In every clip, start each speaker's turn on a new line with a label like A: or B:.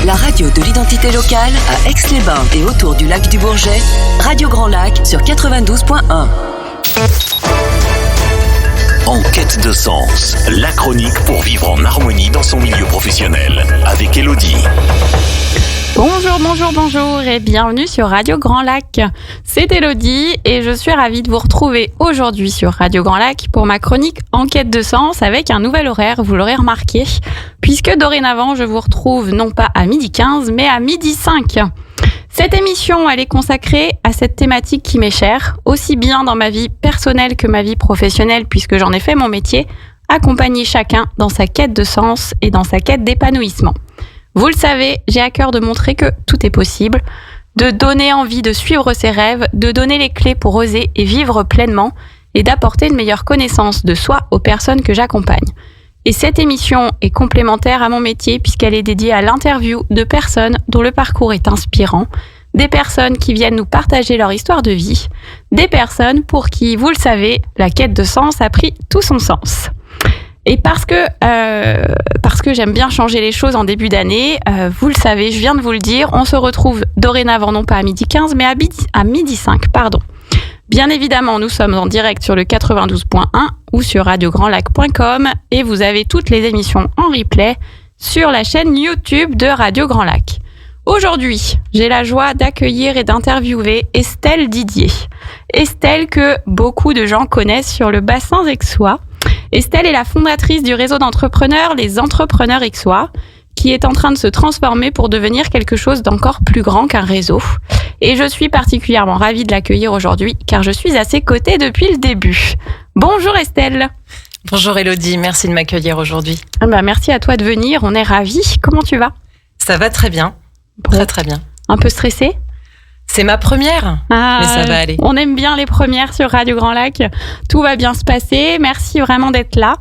A: La radio de l'identité locale à Aix-les-Bains et autour du lac du Bourget, Radio Grand Lac sur 92.1.
B: En quête de sens, la chronique pour vivre en harmonie dans son milieu professionnel, avec Elodie.
C: Bonjour et bienvenue sur Radio Grand Lac. C'est Elodie et je suis ravie de vous retrouver aujourd'hui sur Radio Grand Lac pour ma chronique En quête de sens avec un nouvel horaire, vous l'aurez remarqué, puisque dorénavant je vous retrouve non pas à 12h15 mais à 12h05. Cette émission, elle est consacrée à cette thématique qui m'est chère, aussi bien dans ma vie personnelle que ma vie professionnelle, puisque j'en ai fait mon métier, accompagner chacun dans sa quête de sens et dans sa quête d'épanouissement. Vous le savez, j'ai à cœur de montrer que tout est possible, de donner envie de suivre ses rêves, de donner les clés pour oser et vivre pleinement, et d'apporter une meilleure connaissance de soi aux personnes que j'accompagne. Et cette émission est complémentaire à mon métier puisqu'elle est dédiée à l'interview de personnes dont le parcours est inspirant, des personnes qui viennent nous partager leur histoire de vie, des personnes pour qui, vous le savez, la quête de sens a pris tout son sens. Et parce que j'aime bien changer les choses en début d'année, vous le savez, je viens de vous le dire, on se retrouve dorénavant non pas à 12h15 mais à 12h05, pardon. Bien évidemment, nous sommes en direct sur le 92.1 ou sur radiograndlac.com et vous avez toutes les émissions en replay sur la chaîne YouTube de Radio Grand Lac. Aujourd'hui, j'ai la joie d'accueillir et d'interviewer Estelle Didier. Estelle que beaucoup de gens connaissent sur le bassin aixois. Estelle est la fondatrice du réseau d'entrepreneurs Les Entrepreneurs Aixois, qui est en train de se transformer pour devenir quelque chose d'encore plus grand qu'un réseau. Et je suis particulièrement ravie de l'accueillir aujourd'hui, car je suis à ses côtés depuis le début. Bonjour Estelle.
D: Bonjour Elodie, merci de m'accueillir aujourd'hui.
C: Merci à toi de venir, on est ravis. Comment tu vas ?
D: Ça va très bien,
C: bon.
D: Très bien.
C: Un peu stressée ?
D: C'est ma première, mais ça va aller.
C: On aime bien les premières sur Radio Grand Lac. Tout va bien se passer. Merci vraiment d'être là.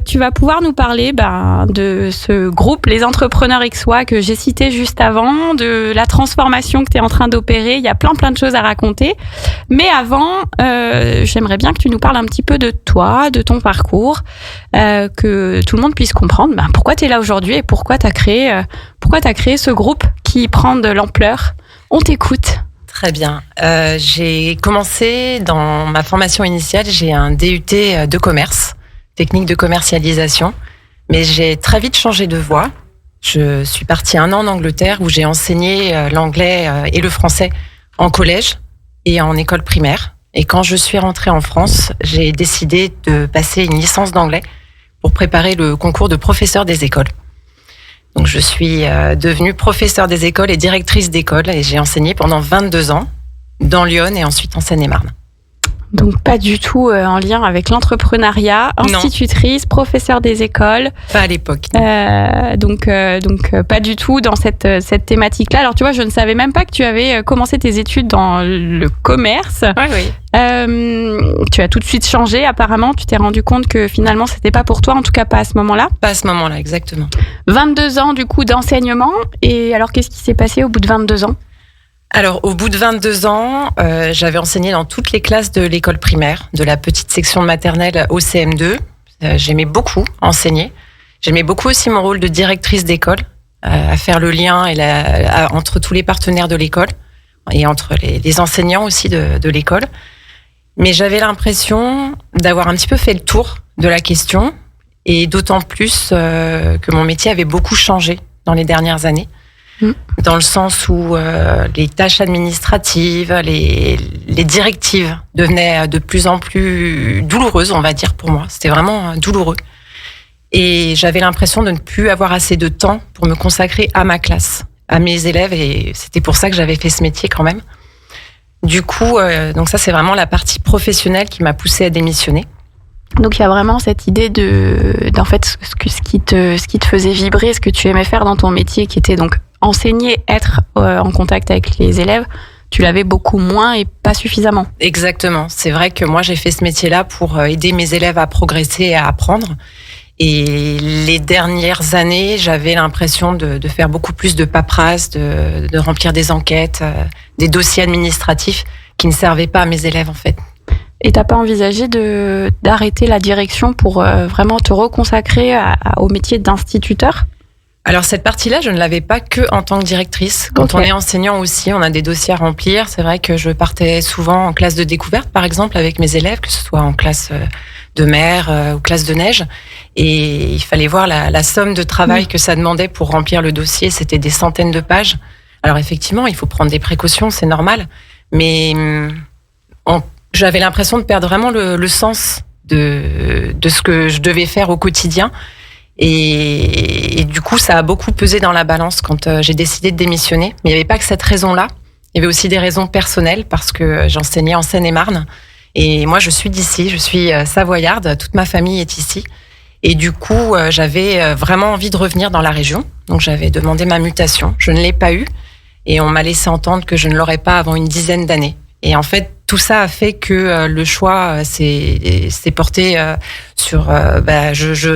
C: Tu vas pouvoir nous parler de ce groupe, les Entrepreneurs Aixois, que j'ai cité juste avant, de la transformation que tu es en train d'opérer. Il y a plein de choses à raconter. Mais avant, j'aimerais bien que tu nous parles un petit peu de toi, de ton parcours, que tout le monde puisse comprendre pourquoi tu es là aujourd'hui et pourquoi tu as créé ce groupe qui prend de l'ampleur. On t'écoute.
D: Très bien. J'ai commencé dans ma formation initiale, j'ai un DUT de commerce, technique de commercialisation, mais j'ai très vite changé de voie. Je suis partie 1 an en Angleterre où j'ai enseigné l'anglais et le français en collège et en école primaire. Et quand je suis rentrée en France, j'ai décidé de passer une licence d'anglais pour préparer le concours de professeur des écoles. Donc, je suis devenue professeure des écoles et directrice d'école et j'ai enseigné pendant 22 ans dans Lyon et ensuite en Seine-et-Marne.
C: Donc, pas du tout en lien avec l'entrepreneuriat, institutrice, professeure des écoles.
D: Pas à l'époque.
C: Donc, pas du tout dans cette thématique-là. Alors, tu vois, je ne savais même pas que tu avais commencé tes études dans le commerce.
D: Oui.
C: Tu as tout de suite changé, apparemment. Tu t'es rendu compte que finalement, c'était pas pour toi, en tout cas pas à ce moment-là.
D: Pas à ce moment-là, exactement.
C: 22 ans, du coup, d'enseignement. Et alors, qu'est-ce qui s'est passé au bout de 22 ans ?
D: Alors, au bout de 22 ans, j'avais enseigné dans toutes les classes de l'école primaire, de la petite section de maternelle au CM2. J'aimais beaucoup enseigner. J'aimais beaucoup aussi mon rôle de directrice d'école, à faire le lien entre tous les partenaires de l'école et entre les enseignants aussi de l'école. Mais j'avais l'impression d'avoir un petit peu fait le tour de la question et d'autant plus que mon métier avait beaucoup changé dans les dernières années. Dans le sens où les tâches administratives, les directives devenaient de plus en plus douloureuses, on va dire, pour moi. C'était vraiment douloureux. Et j'avais l'impression de ne plus avoir assez de temps pour me consacrer à ma classe, à mes élèves, et c'était pour ça que j'avais fait ce métier quand même. Du coup, donc ça, c'est vraiment la partie professionnelle qui m'a poussée à démissionner.
C: Donc il y a vraiment cette idée d'en fait ce qui te faisait vibrer, ce que tu aimais faire dans ton métier, qui était donc enseigner, être en contact avec les élèves, tu l'avais beaucoup moins et pas suffisamment.
D: Exactement. C'est vrai que moi j'ai fait ce métier-là pour aider mes élèves à progresser et à apprendre. Et les dernières années, j'avais l'impression de faire beaucoup plus de paperasse, de remplir des enquêtes, des dossiers administratifs qui ne servaient pas à mes élèves en fait.
C: Et t'as pas envisagé d'arrêter la direction pour vraiment te reconsacrer au métier d'instituteur ?
D: Alors cette partie-là, je ne l'avais pas que en tant que directrice. Quand on est enseignant aussi, on a des dossiers à remplir. C'est vrai que je partais souvent en classe de découverte, par exemple, avec mes élèves, que ce soit en classe de mer ou classe de neige. Et il fallait voir la somme de travail que ça demandait pour remplir le dossier. C'était des centaines de pages. Alors effectivement, il faut prendre des précautions, c'est normal. Mais j'avais l'impression de perdre vraiment le sens de ce que je devais faire au quotidien. Et du coup, ça a beaucoup pesé dans la balance quand j'ai décidé de démissionner. Mais il n'y avait pas que cette raison-là. Il y avait aussi des raisons personnelles parce que j'enseignais en Seine-et-Marne. Et moi, je suis d'ici, je suis savoyarde. Toute ma famille est ici. Et du coup, j'avais vraiment envie de revenir dans la région. Donc, j'avais demandé ma mutation. Je ne l'ai pas eue. Et on m'a laissé entendre que je ne l'aurais pas avant une dizaine d'années. Et en fait, tout ça a fait que le choix s'est porté sur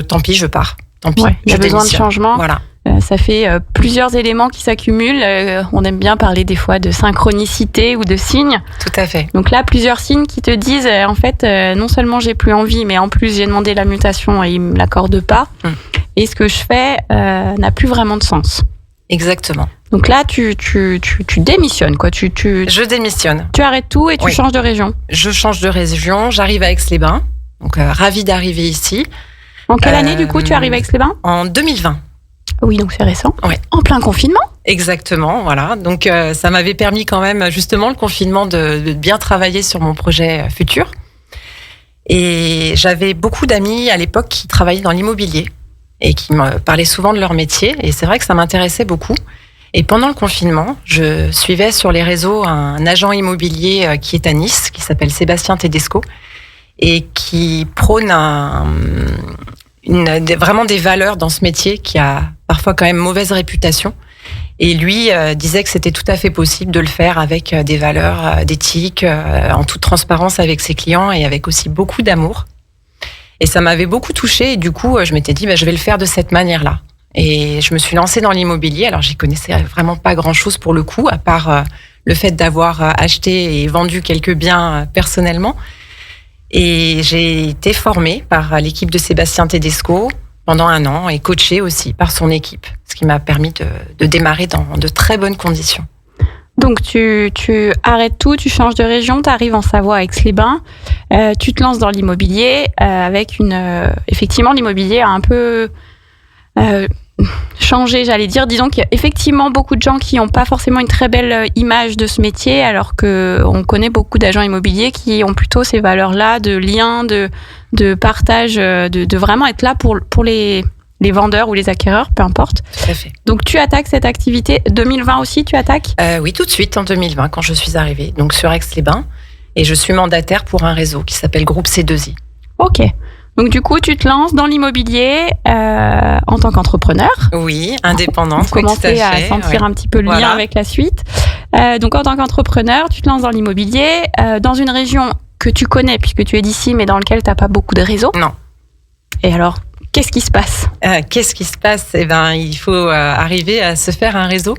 D: tant pis, je pars. Tant pis,
C: il y a besoin de changement.
D: Voilà.
C: Ça fait plusieurs éléments qui s'accumulent. On aime bien parler des fois de synchronicité ou de signes.
D: Tout à fait.
C: Donc là, plusieurs signes qui te disent, en fait, non seulement j'ai plus envie, mais en plus j'ai demandé la mutation et ils me l'accordent pas. Et ce que je fais n'a plus vraiment de sens.
D: Exactement.
C: Donc là, tu démissionnes, quoi.
D: Je démissionne.
C: Tu arrêtes tout et tu changes de région.
D: Je change de région. J'arrive à Aix-les-Bains. Donc ravie d'arriver ici.
C: En quelle année, du coup, tu arrives à Aix-les-Bains ?
D: En 2020.
C: Oui, donc c'est récent.
D: Ouais.
C: En plein confinement ?
D: Exactement, voilà. Donc ça m'avait permis quand même, justement, le confinement, de bien travailler sur mon projet futur. Et j'avais beaucoup d'amis à l'époque qui travaillaient dans l'immobilier et qui me parlaient souvent de leur métier. Et c'est vrai que ça m'intéressait beaucoup. Et pendant le confinement, je suivais sur les réseaux un agent immobilier qui est à Nice, qui s'appelle Sébastien Tedesco, et qui prône vraiment des valeurs dans ce métier qui a parfois quand même mauvaise réputation. Et lui disait que c'était tout à fait possible de le faire avec des valeurs d'éthique, en toute transparence avec ses clients et avec aussi beaucoup d'amour. Et ça m'avait beaucoup touchée et du coup, je m'étais dit, je vais le faire de cette manière-là. Et je me suis lancée dans l'immobilier. Alors, j'y connaissais vraiment pas grand-chose pour le coup, à part le fait d'avoir acheté et vendu quelques biens personnellement. Et j'ai été formée par l'équipe de Sébastien Tedesco pendant 1 an et coachée aussi par son équipe, ce qui m'a permis de démarrer dans de très bonnes conditions.
C: Donc tu arrêtes tout, tu changes de région, tu arrives en Savoie à Aix-les-Bains, tu te lances dans l'immobilier avec effectivement l'immobilier a un peu changé, j'allais dire. Disons qu'il y a effectivement beaucoup de gens qui n'ont pas forcément une très belle image de ce métier, alors qu'on connaît beaucoup d'agents immobiliers qui ont plutôt ces valeurs-là de lien, de partage, de vraiment être là pour les vendeurs ou les acquéreurs, peu importe.
D: Tout à fait.
C: Donc tu attaques cette activité. 2020 aussi, tu attaques ?
D: Oui, tout de suite en 2020, quand je suis arrivée, donc sur Aix-les-Bains. Et je suis mandataire pour un réseau qui s'appelle Groupe C2I.
C: Ok. Donc du coup, tu te lances dans l'immobilier en tant qu'entrepreneur.
D: Oui, indépendante.
C: Vous commencez à sentir un petit peu le lien avec la suite. Donc en tant qu'entrepreneur, tu te lances dans l'immobilier dans une région que tu connais puisque tu es d'ici, mais dans laquelle tu n'as pas beaucoup de réseau.
D: Non.
C: Et alors, qu'est-ce qui se passe ?
D: Qu'est-ce qui se passe ? Il faut arriver à se faire un réseau.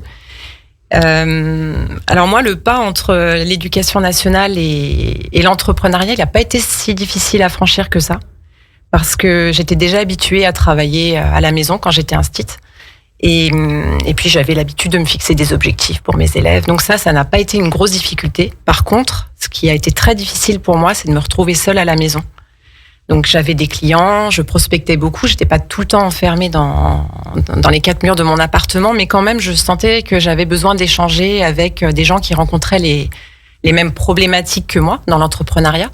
D: Alors moi, le pas entre l'éducation nationale et l'entrepreneuriat, il n'a pas été si difficile à franchir que ça. Parce que j'étais déjà habituée à travailler à la maison quand j'étais instite. Et puis, j'avais l'habitude de me fixer des objectifs pour mes élèves. Donc ça n'a pas été une grosse difficulté. Par contre, ce qui a été très difficile pour moi, c'est de me retrouver seule à la maison. Donc, j'avais des clients, je prospectais beaucoup. J'étais pas tout le temps enfermée dans les 4 murs de mon appartement, mais quand même, je sentais que j'avais besoin d'échanger avec des gens qui rencontraient les mêmes problématiques que moi dans l'entrepreneuriat.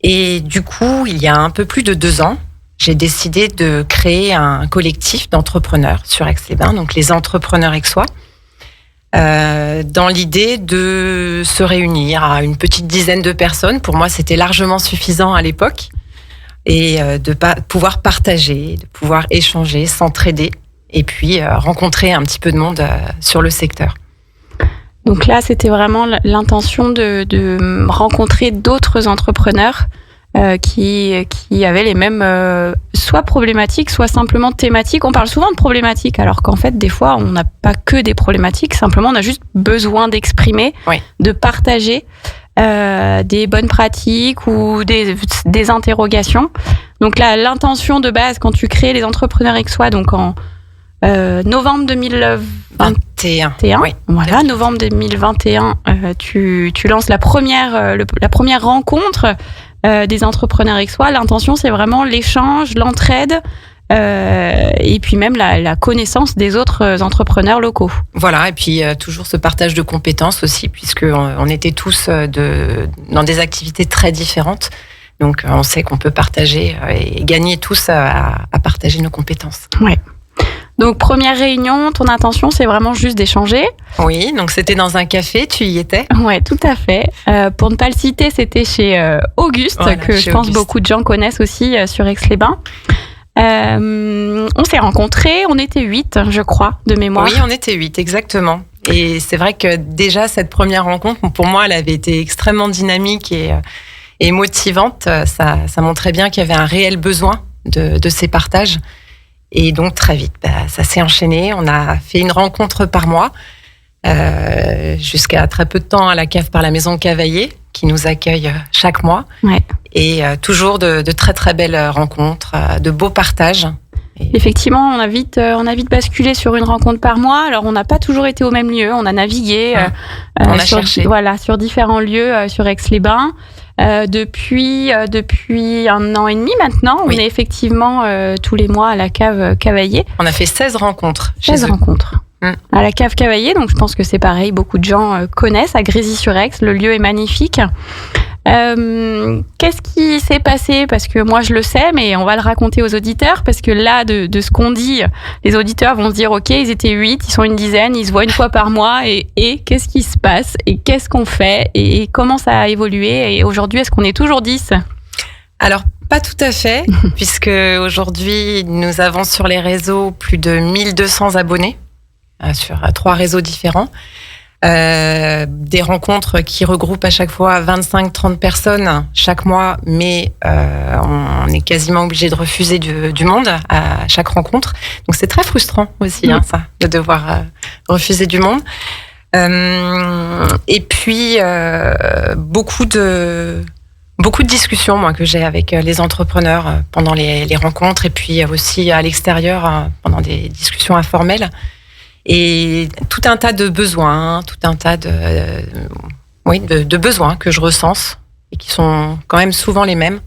D: Et du coup, il y a un peu plus de 2 ans, j'ai décidé de créer un collectif d'entrepreneurs sur Aix-les-Bains, donc les entrepreneurs aixois, dans l'idée de se réunir à une petite dizaine de personnes. Pour moi, c'était largement suffisant à l'époque. Et de pouvoir partager, de pouvoir échanger, s'entraider, et puis rencontrer un petit peu de monde sur le secteur.
C: Donc là, c'était vraiment l'intention de rencontrer d'autres entrepreneurs qui avaient les mêmes soit problématiques, soit simplement thématiques. On parle souvent de problématiques, alors qu'en fait, des fois, on n'a pas que des problématiques. Simplement, on a juste besoin d'exprimer, de partager des bonnes pratiques ou des interrogations. Donc là, l'intention de base, quand tu crées les entrepreneurs aixois, donc novembre 2021.
D: Oui.
C: Voilà, novembre 2021, tu lances la première rencontre des entrepreneurs aixois. L'intention, c'est vraiment l'échange, l'entraide, et puis même la connaissance des autres entrepreneurs locaux.
D: Voilà, et puis toujours ce partage de compétences aussi, puisqu'on était tous dans des activités très différentes. Donc on sait qu'on peut partager et gagner tous à partager nos compétences.
C: Ouais. Donc première réunion, ton intention, c'est vraiment juste d'échanger.
D: Oui, donc c'était dans un café, tu y étais ?
C: Ouais, tout à fait. Pour ne pas le citer, c'était chez Auguste,
D: voilà,
C: que je pense
D: Auguste.
C: beaucoup de gens connaissent aussi sur Aix-les-Bains. On s'est rencontrés, on était 8, je crois, de mémoire.
D: Oui, on était 8, exactement. Et c'est vrai que déjà, cette première rencontre, pour moi, elle avait été extrêmement dynamique et motivante. Ça montrait bien qu'il y avait un réel besoin de ces partages. Et donc, très vite, ça s'est enchaîné. On a fait une rencontre par mois, jusqu'à très peu de temps à la cave par la maison Cavaillé, qui nous accueille chaque mois.
C: Ouais.
D: Et toujours de très, très belles rencontres, de beaux partages.
C: Effectivement, on a vite basculé sur une rencontre par mois. Alors, on n'a pas toujours été au même lieu. On a navigué
D: on a cherché.
C: Sur différents lieux sur Aix-les-Bains. Depuis 1 an et demi maintenant,
D: Oui.
C: on est effectivement tous les mois à la cave Cavaillé.
D: On a fait 16 rencontres
C: 16
D: chez eux.
C: rencontres. À la cave Cavaillé, donc je pense que c'est pareil, beaucoup de gens connaissent, à Grésy-sur-Aix, le lieu est magnifique. Qu'est-ce qui s'est passé ? Parce que moi je le sais, mais on va le raconter aux auditeurs, parce que là, de ce qu'on dit, les auditeurs vont se dire, ok, ils étaient 8, ils sont une dizaine, ils se voient une fois par mois, et qu'est-ce qui se passe ? Et qu'est-ce qu'on fait ? Et comment ça a évolué ? Et aujourd'hui, est-ce qu'on est toujours 10 ?
D: Alors, pas tout à fait, puisque aujourd'hui, nous avons sur les réseaux plus de 1200 abonnés, sur 3 réseaux différents. Des rencontres qui regroupent à chaque fois 25-30 personnes chaque mois, mais on est quasiment obligé de refuser du monde à chaque rencontre. Donc c'est très frustrant aussi, ça, de devoir refuser du monde. Et puis beaucoup de discussions, moi, que j'ai avec les entrepreneurs pendant les rencontres, et puis aussi à l'extérieur pendant des discussions informelles. Et tout un tas de besoins, tout un tas de besoins que je recense et qui sont quand même souvent les mêmes.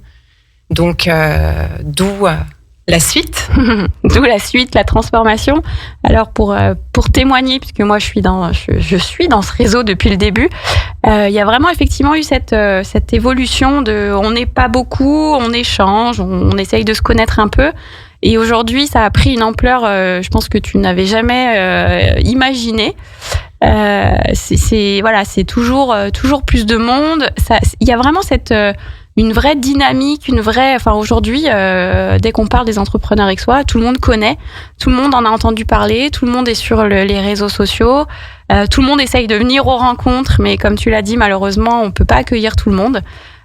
D: Donc, d'où la suite.
C: D'où la suite, la transformation. Alors, pour témoigner, puisque moi je suis dans ce réseau depuis le début, il y a vraiment effectivement eu cette évolution de on n'est pas beaucoup, on échange, on essaye de se connaître un peu. Et aujourd'hui, ça a pris une ampleur, je pense que tu n'avais jamais imaginé. C'est toujours plus de monde. Il y a vraiment une vraie dynamique, aujourd'hui, dès qu'on parle des entrepreneurs aixois, tout le monde connaît, tout le monde en a entendu parler, tout le monde est sur les réseaux sociaux, tout le monde essaye de venir aux rencontres, mais comme tu l'as dit, malheureusement, on peut pas accueillir tout le monde.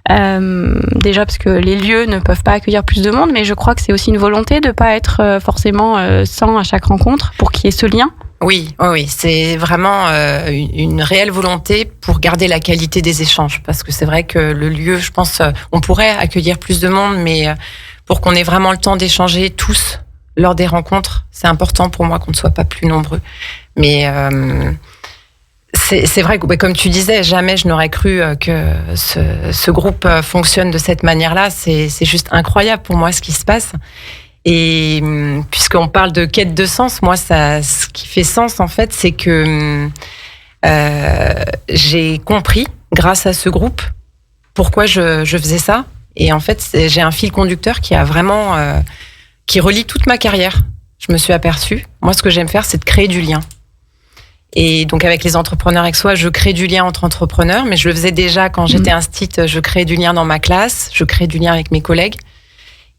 C: Déjà parce que les lieux ne peuvent pas accueillir plus de monde, mais je crois que c'est aussi une volonté de pas être forcément 100 à chaque rencontre pour qu'il y ait ce lien.
D: Oui, c'est vraiment une réelle volonté pour garder la qualité des échanges, parce que c'est vrai que le lieu, je pense, on pourrait accueillir plus de monde, mais pour qu'on ait vraiment le temps d'échanger tous lors des rencontres, c'est important pour moi qu'on ne soit pas plus nombreux. Mais c'est vrai que, comme tu disais, jamais je n'aurais cru que ce groupe fonctionne de cette manière-là. C'est juste incroyable pour moi ce qui se passe. Et puisqu'on parle de quête de sens, moi, ce qui fait sens, en fait, c'est que j'ai compris, grâce à ce groupe, pourquoi je faisais ça. Et en fait, j'ai un fil conducteur qui a vraiment qui relie toute ma carrière. Je me suis aperçue. Moi, ce que j'aime faire, c'est de créer du lien. Et donc, avec les entrepreneurs aixois, je crée du lien entre entrepreneurs, mais je le faisais déjà quand j'étais instite. Je créais du lien dans ma classe, je crée du lien avec mes collègues.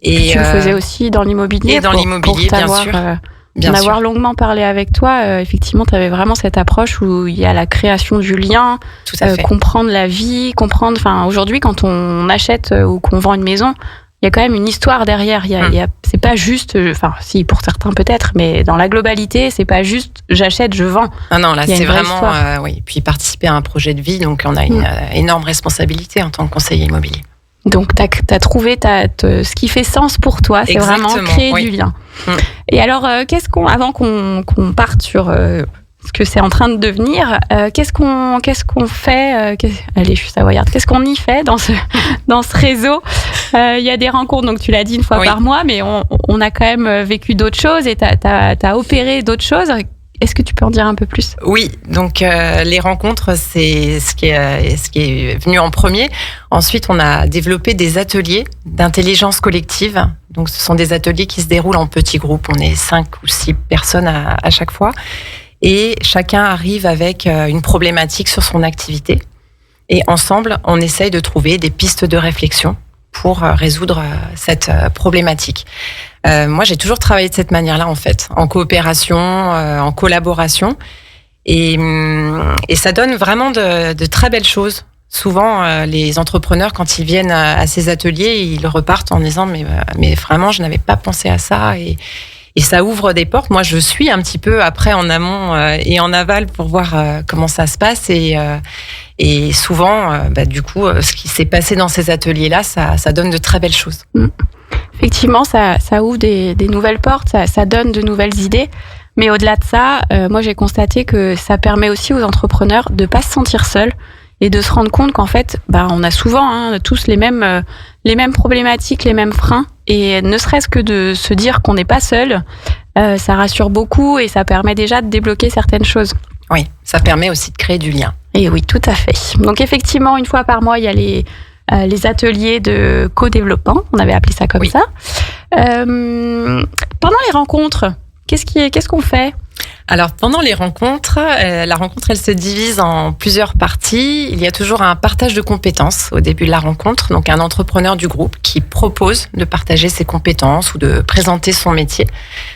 C: Et tu le faisais aussi dans l'immobilier.
D: Et dans l'immobilier, bien sûr.
C: Bien sûr. Avoir longuement parlé avec toi, effectivement, tu avais vraiment cette approche où il y a la création du lien,
D: tout à fait.
C: Comprendre la vie, aujourd'hui, quand on achète ou qu'on vend une maison, il y a quand même une histoire derrière. C'est pas juste, si pour certains peut-être, mais dans la globalité, c'est pas juste j'achète, je vends.
D: Non, là c'est vraiment, oui. Puis participer à un projet de vie, donc on a une énorme responsabilité en tant que conseiller immobilier.
C: Donc, tu as trouvé ce qui fait sens pour toi, c'est
D: Exactement,
C: vraiment créer du lien. Et alors, avant qu'on parte sur ce que c'est en train de devenir, qu'est-ce qu'on fait allez, je suis savoyarde. Qu'est-ce qu'on y fait dans ce réseau? Il y a des rencontres, donc tu l'as dit, une fois par mois, mais on a quand même vécu d'autres choses et t'as opéré d'autres choses. Est-ce que tu peux en dire un peu plus?
D: Oui, donc les rencontres, c'est ce qui est venu en premier. Ensuite, on a développé des ateliers d'intelligence collective. Donc, ce sont des ateliers qui se déroulent en petits groupes. On est 5 ou 6 personnes à chaque fois. Et chacun arrive avec une problématique sur son activité. Et ensemble, on essaye de trouver des pistes de réflexion pour résoudre cette problématique. Moi, j'ai toujours travaillé de cette manière-là, en fait, en coopération, en collaboration. Et ça donne vraiment de très belles choses. Souvent, les entrepreneurs, quand ils viennent à ces ateliers, ils repartent en disant mais vraiment, je n'avais pas pensé à ça. Et ça ouvre des portes. Moi, je suis un petit peu après en amont et en aval pour voir comment ça se passe. Et souvent, du coup, ce qui s'est passé dans ces ateliers-là, ça donne de très belles choses.
C: Effectivement, ça ouvre des nouvelles portes, ça donne de nouvelles idées. Mais au-delà de ça, moi, j'ai constaté que ça permet aussi aux entrepreneurs de pas se sentir seuls et de se rendre compte qu'en fait, on a souvent tous les mêmes problématiques, les mêmes freins. Et ne serait-ce que de se dire qu'on n'est pas seul, ça rassure beaucoup et ça permet déjà de débloquer certaines choses.
D: Oui, ça permet aussi de créer du lien.
C: Et oui, tout à fait. Donc effectivement, une fois par mois, il y a les ateliers de co-développement, on avait appelé ça comme ça. Pendant les rencontres, qu'est-ce qu'on fait?
D: Alors, pendant les rencontres, la rencontre, elle se divise en plusieurs parties. Il y a toujours un partage de compétences au début de la rencontre. Donc, un entrepreneur du groupe qui propose de partager ses compétences ou de présenter son métier.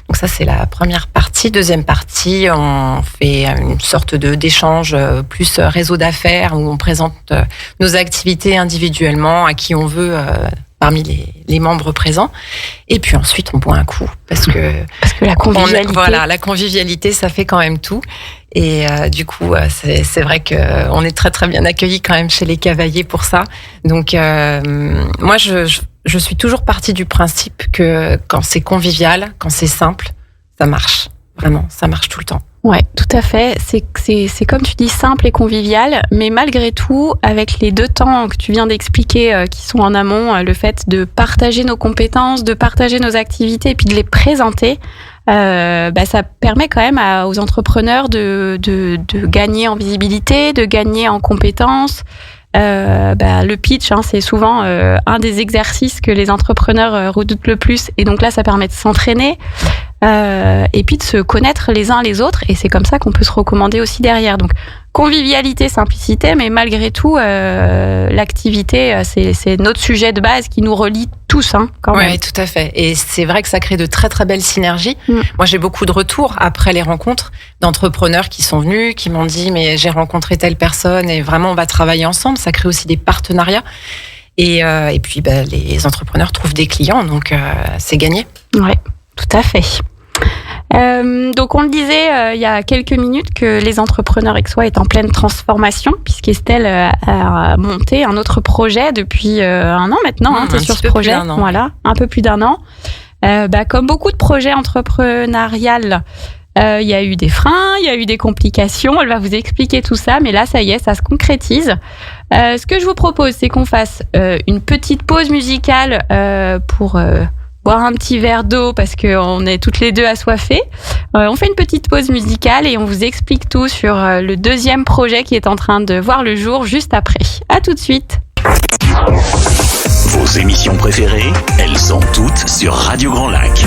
D: Donc, ça, c'est la première partie. Deuxième partie, on fait une sorte d'échange plus réseau d'affaires où on présente nos activités individuellement à qui on veut parmi les membres présents. Et puis ensuite, on boit un coup parce que
C: la convivialité.
D: La convivialité, ça fait quand même tout. Et du coup, c'est vrai qu'on est très très bien accueillis quand même chez les Cavaillés pour ça. Donc moi, je suis toujours partie du principe que quand c'est convivial, quand c'est simple, ça marche. Vraiment, ça marche tout le temps.
C: Ouais, tout à fait. C'est comme tu dis, simple et convivial, mais malgré tout, avec les 2 temps que tu viens d'expliquer qui sont en amont, le fait de partager nos compétences, de partager nos activités et puis de les présenter, ça permet quand même aux entrepreneurs de gagner en visibilité, de gagner en compétences. Le pitch, c'est souvent un des exercices que les entrepreneurs redoutent le plus, et donc là, ça permet de s'entraîner. Et puis de se connaître les uns les autres, et c'est comme ça qu'on peut se recommander aussi derrière. Donc convivialité, simplicité, mais malgré tout, l'activité, c'est notre sujet de base qui nous relie tous, quand même.
D: Oui, tout à fait. Et c'est vrai que ça crée de très très belles synergies. Moi, j'ai beaucoup de retours après les rencontres d'entrepreneurs qui sont venus, qui m'ont dit mais j'ai rencontré telle personne et vraiment on va travailler ensemble. Ça crée aussi des partenariats. Et puis les entrepreneurs trouvent des clients, donc c'est gagné.
C: Ouais, tout à fait. Donc on le disait il y a quelques minutes que les entrepreneurs Aixois est en pleine transformation, puisqu'Estelle a monté un autre projet depuis 1 an maintenant. Tu es sur ce projet, voilà, un peu plus d'1 an. Comme beaucoup de projets entrepreneuriales, il y a eu des freins, il y a eu des complications. Elle va vous expliquer tout ça, mais là ça y est, ça se concrétise. Ce que je vous propose, c'est qu'on fasse une petite pause musicale pour boire un petit verre d'eau parce qu'on est toutes les deux assoiffées. On fait une petite pause musicale et on vous explique tout sur le 2e projet qui est en train de voir le jour juste après. À tout de suite.
B: Vos émissions préférées, elles sont toutes sur Radio Grand Lac.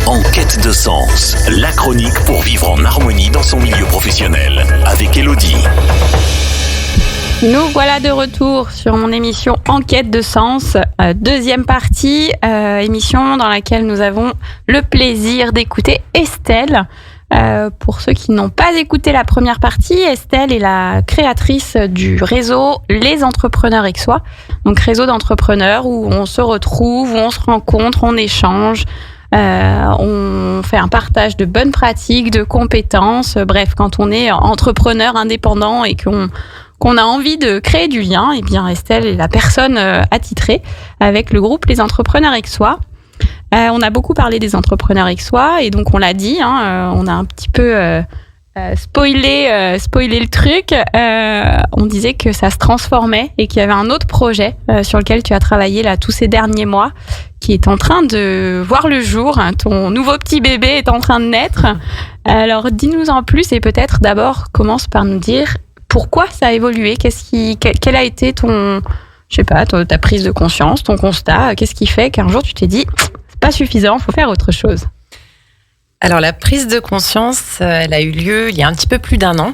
B: En quête de sens, la chronique pour vivre en harmonie dans son milieu professionnel, avec Élodie.
C: Nous voilà de retour sur mon émission En quête de sens, 2e partie, émission dans laquelle nous avons le plaisir d'écouter Estelle. Pour ceux qui n'ont pas écouté la première partie, Estelle est la créatrice du réseau Les Entrepreneurs Aixois, donc réseau d'entrepreneurs où on se retrouve, où on se rencontre, on échange. On fait un partage de bonnes pratiques, de compétences. Bref, quand on est entrepreneur indépendant et qu'on qu'on a envie de créer du lien, eh bien Estelle est la personne attitrée avec le groupe Les Entrepreneurs Aixois. On a beaucoup parlé des entrepreneurs aixois et donc on l'a dit, on a un petit peu spoilé le truc. On disait que ça se transformait et qu'il y avait un autre projet sur lequel tu as travaillé là tous ces derniers mois qui est en train de voir le jour. Ton nouveau petit bébé est en train de naître. Alors dis-nous en plus et peut-être d'abord commence par nous dire pourquoi ça a évolué, quel a été ta prise de conscience, ton constat, qu'est-ce qui fait qu'un jour tu t'es dit c'est pas suffisant, faut faire autre chose.
D: Alors la prise de conscience, elle a eu lieu il y a un petit peu plus d'1 an,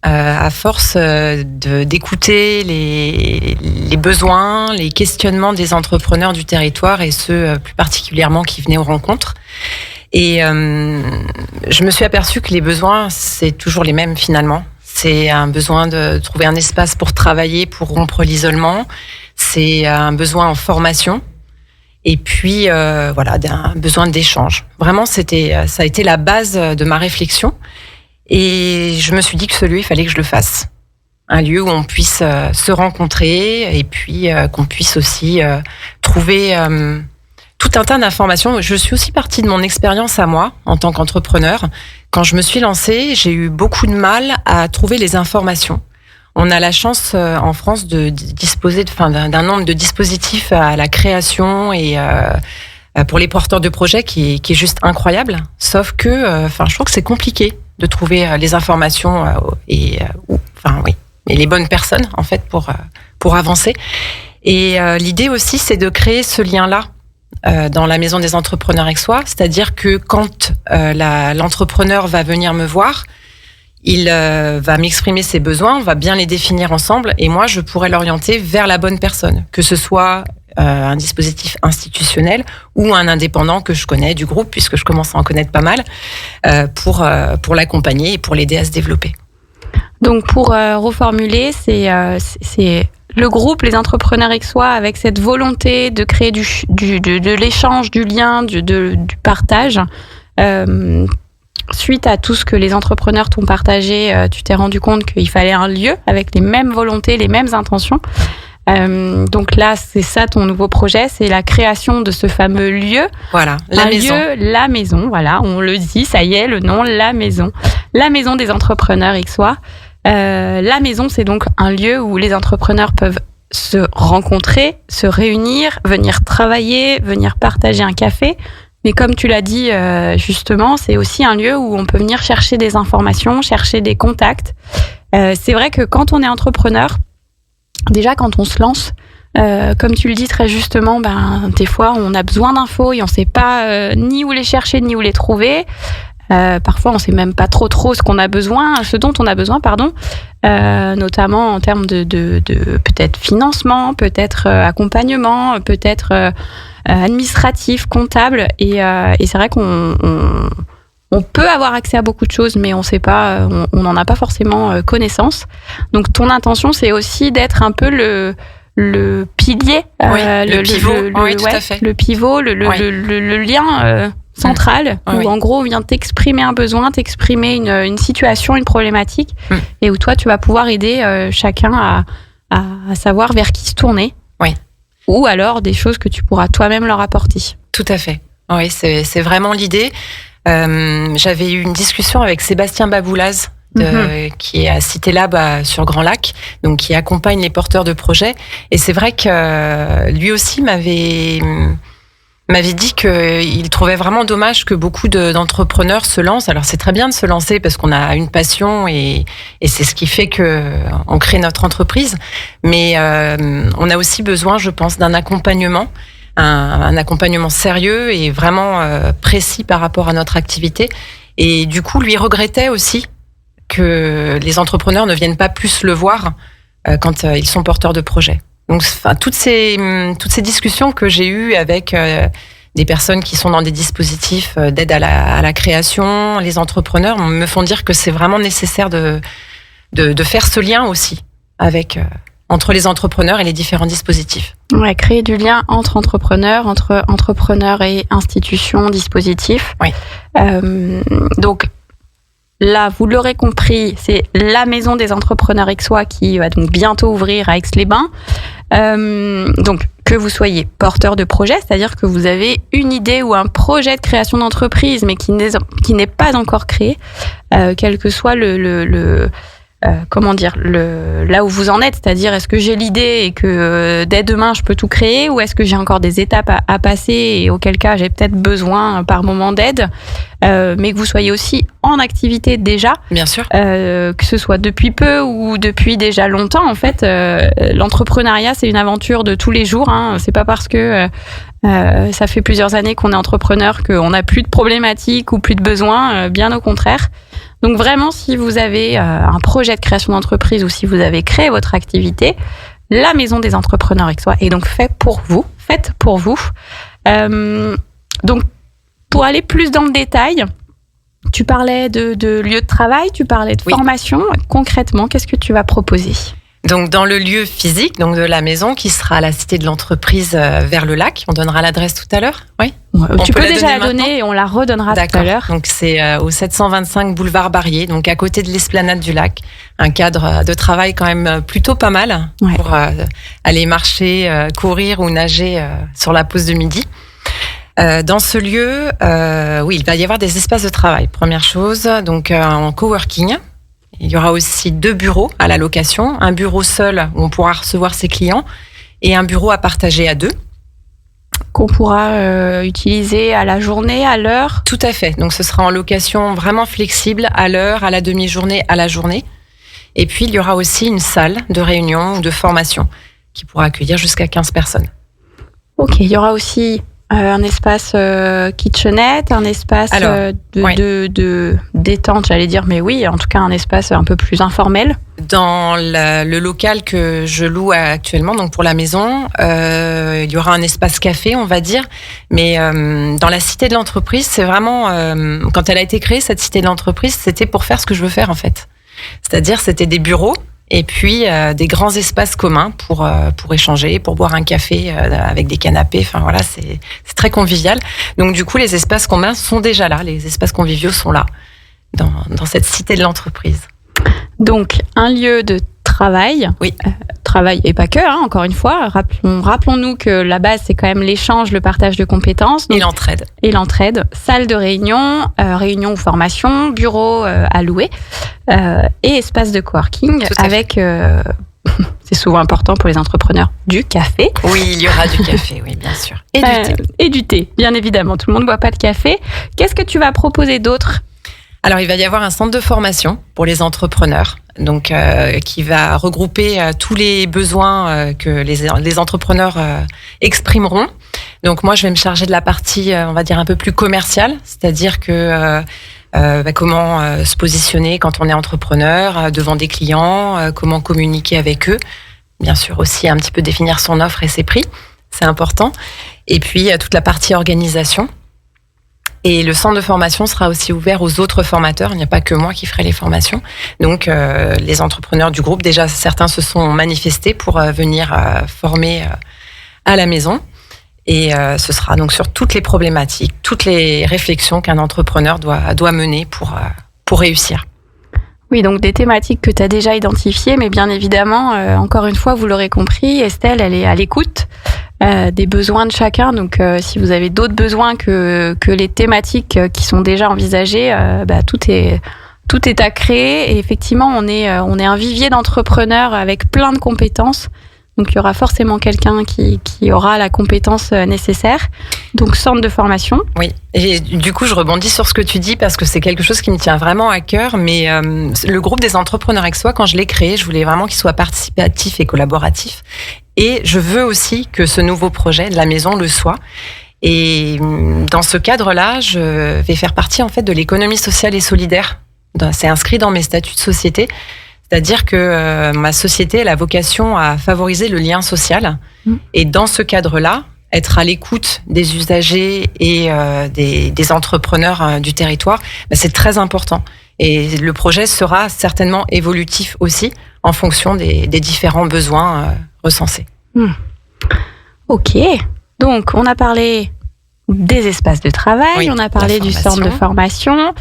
D: à force d'écouter les besoins, les questionnements des entrepreneurs du territoire et ceux plus particulièrement qui venaient aux rencontres. Et je me suis aperçue que les besoins, c'est toujours les mêmes finalement. C'est un besoin de trouver un espace pour travailler, pour rompre l'isolement. C'est un besoin en formation. Et puis, un besoin d'échange. Vraiment, ça a été la base de ma réflexion. Et je me suis dit que ce lieu, il fallait que je le fasse. Un lieu où on puisse se rencontrer et puis qu'on puisse aussi trouver tout un tas d'informations. Je suis aussi partie de mon expérience à moi, en tant qu'entrepreneur. Quand je me suis lancée, j'ai eu beaucoup de mal à trouver les informations. On a la chance en France de disposer d'un nombre de dispositifs à la création et pour les porteurs de projets qui est juste incroyable. Sauf que, je trouve que c'est compliqué de trouver les informations et les bonnes personnes en fait pour avancer. Et l'idée aussi, c'est de créer ce lien-là dans la Maison des Entrepreneurs Aixois, c'est-à-dire que quand l'entrepreneur va venir me voir, il va m'exprimer ses besoins, on va bien les définir ensemble et moi, je pourrais l'orienter vers la bonne personne, que ce soit un dispositif institutionnel ou un indépendant que je connais du groupe, puisque je commence à en connaître pas mal, pour l'accompagner et pour l'aider à se développer.
C: Donc, pour reformuler, c'est le groupe Les Entrepreneurs Aixois avec cette volonté de créer de l'échange, du lien, du partage. Suite à tout ce que les entrepreneurs t'ont partagé, tu t'es rendu compte qu'il fallait un lieu avec les mêmes volontés, les mêmes intentions. Donc là, c'est ça ton nouveau projet, c'est la création de ce fameux lieu.
D: Voilà,
C: la maison, voilà, on le dit, ça y est, le nom, la maison. La Maison des Entrepreneurs Aixois. La maison, c'est donc un lieu où les entrepreneurs peuvent se rencontrer, se réunir, venir travailler, venir partager un café. Mais comme tu l'as dit justement, c'est aussi un lieu où on peut venir chercher des informations, chercher des contacts. C'est vrai que quand on est entrepreneur, déjà quand on se lance, comme tu le dis très justement, des fois on a besoin d'infos et on ne sait pas ni où les chercher ni où les trouver. Parfois on ne sait même pas trop ce dont on a besoin, notamment en termes de peut-être financement, peut-être accompagnement, peut-être administratif, comptable, et c'est vrai qu'on peut avoir accès à beaucoup de choses, mais on sait pas, on n'en a pas forcément connaissance. Donc ton intention, c'est aussi d'être un peu le pilier,
D: le pivot, tout à fait.
C: Le pivot, le lien central, où en gros on vient t'exprimer un besoin, t'exprimer une situation, une problématique, et où toi tu vas pouvoir aider chacun à savoir vers qui se tourner.
D: Oui.
C: Ou alors des choses que tu pourras toi-même leur apporter.
D: Tout à fait. Oui, c'est vraiment l'idée. J'avais eu une discussion avec Sébastien Baboulaz, qui est à Cité Lab sur Grand Lac, donc qui accompagne les porteurs de projets. Et c'est vrai que lui aussi m'avait dit qu'il trouvait vraiment dommage que beaucoup d'entrepreneurs se lancent. Alors c'est très bien de se lancer parce qu'on a une passion et c'est ce qui fait qu'on crée notre entreprise. Mais on a aussi besoin, je pense, d'un accompagnement, un accompagnement sérieux et vraiment précis par rapport à notre activité. Et du coup, lui regrettait aussi que les entrepreneurs ne viennent pas plus le voir quand ils sont porteurs de projets. Donc, toutes ces discussions que j'ai eues avec des personnes qui sont dans des dispositifs d'aide à la création, les entrepreneurs me font dire que c'est vraiment nécessaire de faire ce lien aussi entre les entrepreneurs et les différents dispositifs.
C: Ouais, créer du lien entre entrepreneurs et institutions, dispositifs.
D: Oui.
C: Donc, là, vous l'aurez compris, c'est la maison des entrepreneurs aixois qui va donc bientôt ouvrir à Aix-les-Bains. Donc, que vous soyez porteur de projet, c'est-à-dire que vous avez une idée ou un projet de création d'entreprise, mais qui n'est pas encore créé, quel que soit là où vous en êtes, c'est-à-dire est-ce que j'ai l'idée et que dès demain je peux tout créer, ou est-ce que j'ai encore des étapes à passer et auquel cas j'ai peut-être besoin par moment d'aide, mais que vous soyez aussi en activité déjà,
D: bien sûr,
C: que ce soit depuis peu ou depuis déjà longtemps. En fait, l'entrepreneuriat, c'est une aventure de tous les jours, hein. C'est pas parce que ça fait plusieurs années qu'on est entrepreneur qu'on n'a plus de problématiques ou plus de besoins, bien au contraire. Donc vraiment, si vous avez un projet de création d'entreprise ou si vous avez créé votre activité, la maison des entrepreneurs aixois est donc faite pour vous. Donc, pour aller plus dans le détail, tu parlais de lieu de travail, tu parlais de formation. Concrètement, qu'est-ce que tu vas proposer ?
D: Donc, dans le lieu physique, donc de la maison, qui sera à la cité de l'entreprise vers le lac. On donnera l'adresse tout à l'heure. Oui.
C: Tu peux déjà la donner et on la redonnera tout à l'heure.
D: Donc, c'est au 725 boulevard Barrier, donc à côté de l'esplanade du lac. Un cadre de travail quand même plutôt pas mal pour aller marcher, courir ou nager sur la pause de midi. Dans ce lieu, il va y avoir des espaces de travail. Première chose, donc en coworking. Il y aura aussi 2 bureaux à la location, un bureau seul où on pourra recevoir ses clients et un bureau à partager à 2.
C: Qu'on pourra utiliser à la journée, à l'heure ?
D: Tout à fait. Donc ce sera en location vraiment flexible, à l'heure, à la demi-journée, à la journée. Et puis il y aura aussi une salle de réunion ou de formation qui pourra accueillir jusqu'à 15 personnes.
C: Ok, il y aura aussi un espace kitchenette, un espace de détente, j'allais dire, mais oui, en tout cas un espace un peu plus informel.
D: Dans le local que je loue actuellement, donc pour la maison, il y aura un espace café, on va dire, mais dans la cité de l'entreprise, c'est vraiment, quand elle a été créée, cette cité de l'entreprise, c'était pour faire ce que je veux faire en fait. C'est-à-dire, c'était des bureaux, et puis des grands espaces communs pour échanger, pour boire un café avec des canapés. Enfin voilà, c'est très convivial. Donc du coup, les espaces communs sont déjà là, les espaces conviviaux sont là dans cette cité de l'entreprise.
C: Donc un lieu de travail.
D: Oui.
C: Travail et pas que, encore une fois. Rappelons-nous que la base, c'est quand même l'échange, le partage de compétences. Donc, et l'entraide. Salle de réunion, réunion ou formation, bureau à louer et espace de coworking avec, c'est souvent important pour les entrepreneurs, du café.
D: Oui, il y aura du café, oui, bien sûr. Et du thé.
C: Et du thé, bien évidemment. Tout le monde ne boit pas de café. Qu'est-ce que tu vas proposer d'autre ?
D: Alors, il va y avoir un centre de formation pour les entrepreneurs, donc qui va regrouper tous les besoins que les entrepreneurs exprimeront. Donc, moi, je vais me charger de la partie, on va dire, un peu plus commerciale, c'est-à-dire que comment se positionner quand on est entrepreneur devant des clients, comment communiquer avec eux. Bien sûr, aussi un petit peu définir son offre et ses prix, c'est important. Et puis, toute la partie organisation. Et le centre de formation sera aussi ouvert aux autres formateurs. Il n'y a pas que moi qui ferai les formations. Donc, les entrepreneurs du groupe, déjà, certains se sont manifestés pour venir former à la maison. Et ce sera donc sur toutes les problématiques, toutes les réflexions qu'un entrepreneur doit mener pour réussir.
C: Oui, donc des thématiques que tu as déjà identifiées, mais bien évidemment, encore une fois, vous l'aurez compris, Estelle, elle est à l'écoute des besoins de chacun. Donc, si vous avez d'autres besoins que les thématiques qui sont déjà envisagées, tout est à créer. Et effectivement, on est un vivier d'entrepreneurs avec plein de compétences. Donc, il y aura forcément quelqu'un qui aura la compétence nécessaire. Donc, centre de formation.
D: Oui, et du coup, je rebondis sur ce que tu dis parce que c'est quelque chose qui me tient vraiment à cœur. Mais le groupe des entrepreneurs aixois, quand je l'ai créé, je voulais vraiment qu'il soit participatif et collaboratif. Et je veux aussi que ce nouveau projet de la maison le soit. Et dans ce cadre-là, je vais faire partie en fait de l'économie sociale et solidaire. C'est inscrit dans mes statuts de société. C'est-à-dire que ma société elle a vocation à favoriser le lien social. Et dans ce cadre-là, être à l'écoute des usagers et des entrepreneurs du territoire, c'est très important. Et le projet sera certainement évolutif aussi en fonction des différents besoins recensés.
C: Ok. Donc, on a parlé des espaces de travail, on a parlé du centre de formation.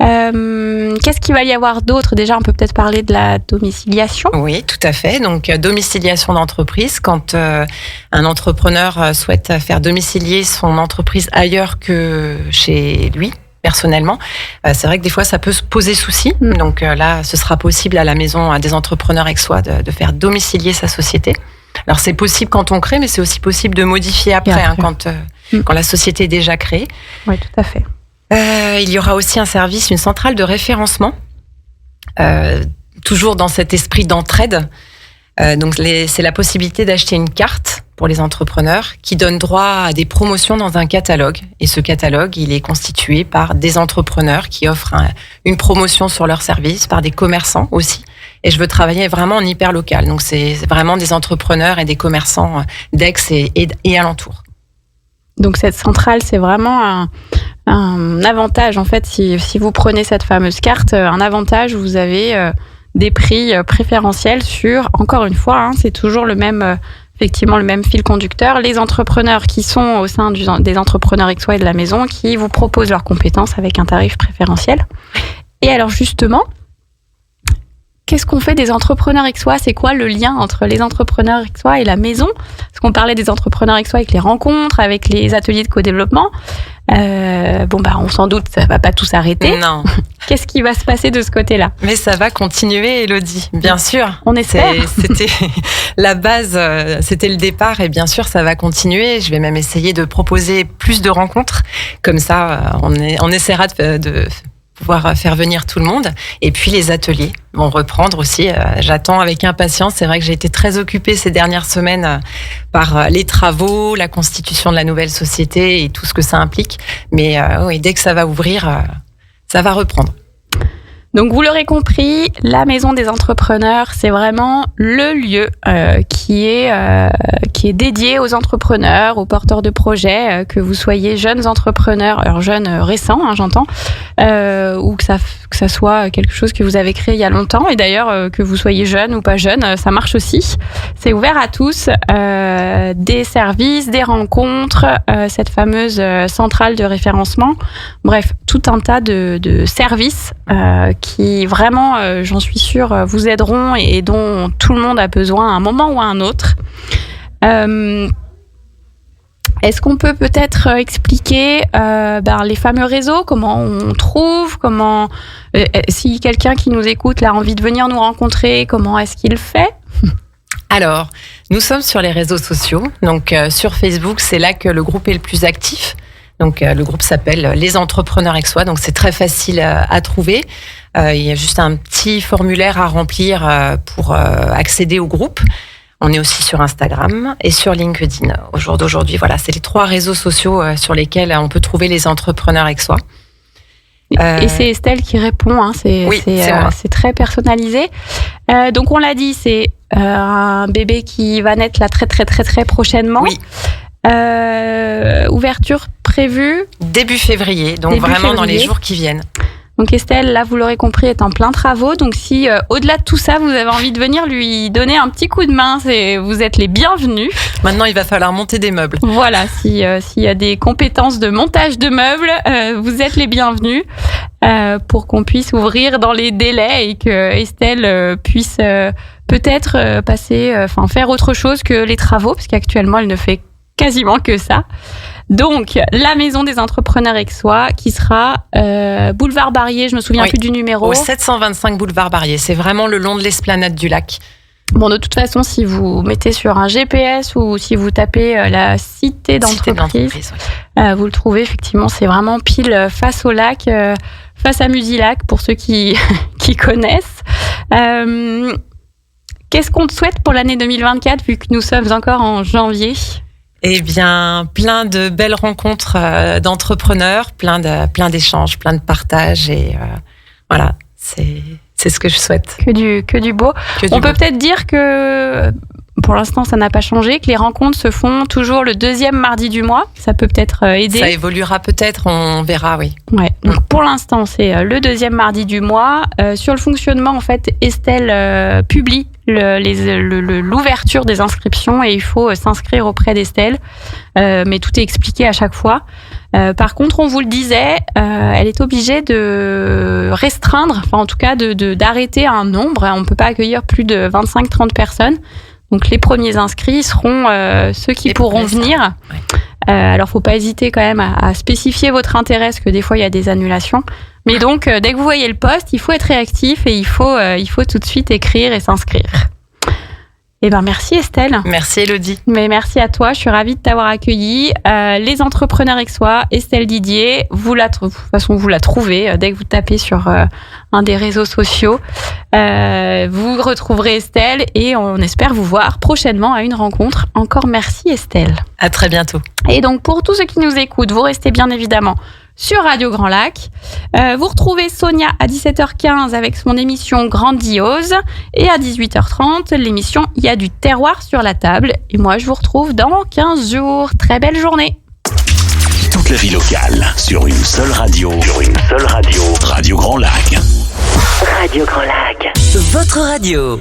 C: Qu'est-ce qu'il va y avoir d'autre ? Déjà, on peut peut-être parler de la domiciliation.
D: Oui, tout à fait. Donc, domiciliation d'entreprise. Quand un entrepreneur souhaite faire domicilier son entreprise ailleurs que chez lui, personnellement, c'est vrai que des fois, ça peut se poser souci. Donc là, ce sera possible à la maison des entrepreneurs aixois de faire domicilier sa société. Alors, c'est possible quand on crée, mais c'est aussi possible de modifier après, quand la société est déjà créée.
C: Oui, tout à fait.
D: Il y aura aussi un service, une centrale de référencement, toujours dans cet esprit d'entraide. Donc, c'est la possibilité d'acheter une carte pour les entrepreneurs qui donne droit à des promotions dans un catalogue. Et ce catalogue, il est constitué par des entrepreneurs qui offrent une promotion sur leur service, par des commerçants aussi. Et je veux travailler vraiment en hyper local. Donc, c'est vraiment des entrepreneurs et des commerçants d'Aix et alentours.
C: Donc, cette centrale, c'est vraiment un avantage. En fait, si vous prenez cette fameuse carte, un avantage, vous avez des prix préférentiels sur, encore une fois, c'est toujours effectivement le même fil conducteur, les entrepreneurs qui sont au sein des entrepreneurs aixois et de la maison qui vous proposent leurs compétences avec un tarif préférentiel. Et alors justement, qu'est-ce qu'on fait des entrepreneurs aixois ? C'est quoi le lien entre les entrepreneurs aixois et la maison ? Parce qu'on parlait des entrepreneurs aixois avec les rencontres, avec les ateliers de co-développement. On s'en doute, ça va pas tout s'arrêter.
D: Non.
C: Qu'est-ce qui va se passer de ce côté-là ?
D: Mais ça va continuer, Élodie, bien sûr.
C: On espère.
D: C'était la base, c'était le départ, et bien sûr, ça va continuer. Je vais même essayer de proposer plus de rencontres. Comme ça, on essaiera de pouvoir faire venir tout le monde. Et puis, les ateliers vont reprendre aussi. J'attends avec impatience. C'est vrai que j'ai été très occupée ces dernières semaines par les travaux, la constitution de la nouvelle société et tout ce que ça implique. Mais oui, dès que ça va ouvrir, ça va reprendre.
C: Donc, vous l'aurez compris, la Maison des Entrepreneurs, c'est vraiment le lieu qui est dédié aux entrepreneurs, aux porteurs de projets, que vous soyez jeunes entrepreneurs, alors jeunes récents, j'entends, ou que ça soit quelque chose que vous avez créé il y a longtemps. Et d'ailleurs, que vous soyez jeune ou pas jeune, ça marche aussi. C'est ouvert à tous. Des services, des rencontres, cette fameuse centrale de référencement. Bref, tout un tas de services qui vraiment, j'en suis sûre, vous aideront et dont tout le monde a besoin à un moment ou à un autre. Est-ce qu'on peut peut-être expliquer les fameux réseaux, comment on trouve, si quelqu'un qui nous écoute a envie de venir nous rencontrer, comment est-ce qu'il fait ?
D: Alors, nous sommes sur les réseaux sociaux. Donc, sur Facebook, c'est là que le groupe est le plus actif. Donc, le groupe s'appelle Les Entrepreneurs Aixois. Donc, c'est très facile à trouver. Il y a juste un petit formulaire à remplir pour accéder au groupe. On est aussi sur Instagram et sur LinkedIn au jour d'aujourd'hui. Voilà, c'est les 3 réseaux sociaux sur lesquels on peut trouver les entrepreneurs aixois.
C: Et c'est Estelle qui répond. C'est très personnalisé. Donc, on l'a dit, c'est un bébé qui va naître là très, très, très, très prochainement.
D: Oui.
C: Ouverture prévue
D: début février, donc vraiment dans les jours qui viennent.
C: Donc Estelle, là vous l'aurez compris, est en plein travaux. Donc si au-delà de tout ça, vous avez envie de venir lui donner un petit coup de main, vous êtes les bienvenus.
D: Maintenant, il va falloir monter des meubles.
C: Voilà, s'il y a des compétences de montage de meubles, vous êtes les bienvenus pour qu'on puisse ouvrir dans les délais et que Estelle puisse peut-être faire autre chose que les travaux, parce qu'actuellement elle ne fait quasiment que ça. Donc, la Maison des Entrepreneurs Aixois qui sera boulevard Barrier, je me souviens plus du numéro.
D: Au 725 boulevard Barrier, c'est vraiment le long de l'esplanade du lac.
C: Bon, de toute façon, si vous mettez sur un GPS ou si vous tapez la cité d'entreprise, vous le trouvez effectivement, c'est vraiment pile face au lac, face à Musilac pour ceux qui connaissent. Qu'est-ce qu'on te souhaite pour l'année 2024 vu que nous sommes encore en janvier ?
D: Eh bien, plein de belles rencontres d'entrepreneurs, plein d'échanges, plein de partages et voilà, c'est ce que je souhaite.
C: Que du beau. On peut peut-être dire que pour l'instant, ça n'a pas changé, que les rencontres se font toujours le 2e mardi du mois. Ça peut peut-être aider.
D: Ça évoluera peut-être, on verra, oui.
C: Ouais. Donc pour l'instant, c'est le 2e mardi du mois. Sur le fonctionnement, en fait, Estelle publie l'ouverture des inscriptions et il faut s'inscrire auprès d'Estelle. Mais tout est expliqué à chaque fois. Par contre, on vous le disait, elle est obligée de restreindre, enfin en tout cas d'arrêter un nombre. On ne peut pas accueillir plus de 25-30 personnes. Donc les premiers inscrits seront ceux qui pourront venir. Ouais. Alors faut pas hésiter quand même à spécifier votre intérêt, parce que des fois il y a des annulations. Mais donc dès que vous voyez le post, il faut être réactif et il faut tout de suite écrire et s'inscrire. Eh ben merci Estelle.
D: Merci Elodie.
C: Mais merci à toi, je suis ravie de t'avoir accueilli. Les entrepreneurs Aixois, Estelle Didier, de toute façon vous la trouvez dès que vous tapez sur un des réseaux sociaux. Vous retrouverez Estelle et on espère vous voir prochainement à une rencontre. Encore merci Estelle.
D: À très bientôt.
C: Et donc pour tous ceux qui nous écoutent, vous restez bien évidemment sur Radio Grand Lac. Vous retrouvez Sonia à 17h15 avec son émission Grandiose et à 18h30 l'émission Il y a du terroir sur la table. Et moi je vous retrouve dans 15 jours. Très belle journée.
B: Toute la vie locale sur une seule radio. Radio Grand Lac.
A: Radio Grand Lac. Votre radio.